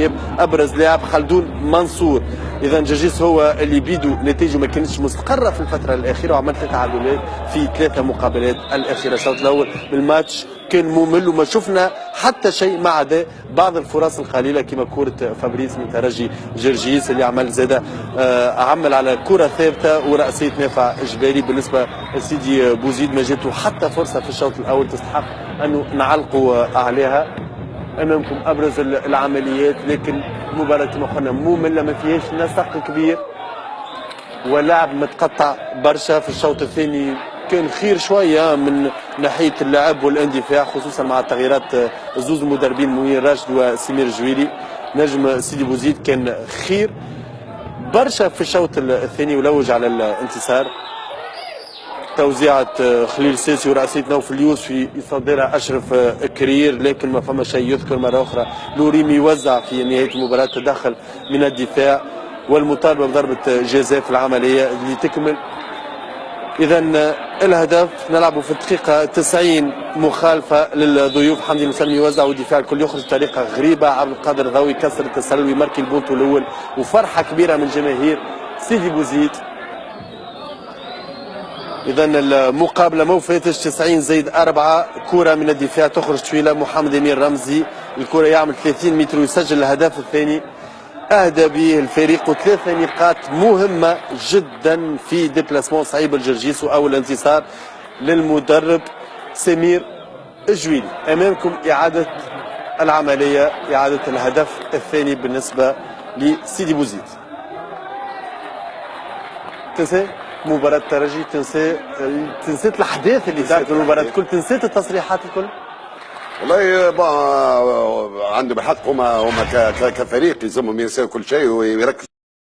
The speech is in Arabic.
الغياب ابرز لاعب خلدون منصور. اذا جرجيس هو اللي بيدو نتائجه ما كانتش مستقره في الفتره الاخيره، وعمل 3 تعادلات في 3 مقابلات الاخيره. الشوط الاول من الماتش كان ممل وما شفنا حتى شيء ما عدا بعض الفرص القليله كما كره فابريس من ترجي جرجيس اللي عمل زاده عمل على كره ثابته وراسيه نافع جبالي. بالنسبه لسيدي بوزيد ما جاته حتى فرصه في الشوط الاول تستحق انه نعلقوا عليها. امامكم ابرز العمليات، لكن مباراه كما قلنا ممله ما فيهاش نسق كبير ولعب متقطع برشا. في الشوط الثاني كان خير شويه من ناحيه اللعب والاندفاع، خصوصا مع التغييرات زوز المدربين منير راشد وسمير الجويلي. نجم سيدي بوزيد كان خير برشا في الشوط الثاني ولوج على الانتصار. توزيعة خليل الساسي ورأسية نوف اليوسفي يصدرها أشرف كرير، لكن ما فما شيء يذكر مرة أخرى. لوريمي يوزع في نهاية المباراة تدخل من الدفاع والمطالبة بضربة جزاء في العملية اللي تكمل. إذا الهدف نلعبه في الدقيقة 90 مخالفة للضيوف. حمدي المسلمي يوزع والدفاع الكل يخرج بطريقة غريبة. عبد القادر الضوي كسر التسلل ويماركي البونتو الأول، وفرحة كبيرة من جماهير سيدي بوزيد. إذا المقابلة ما فاتش 90 زائد 4. كرة من الدفاع تخرج طويلة، محمد أمير رمزي الكرة يعمل 30 متر ويسجل الهدف الثاني. أهدى به الفريق 3 نقاط مهمة جدا في ديبلاسمون صعيب الجرجيس وأول انتصار للمدرب سمير الجويلي. أمامكم إعادة العملية، إعادة الهدف الثاني بالنسبة لسيدي بوزيد. تنسى مباراة الترجي، تنسيت الأحداث اللي صارت في المباراة الكل، تنسيت التصريحات الكل. والله عندهم الحق، هما كفريق يلزمهم ينسوا كل شيء ويركزوا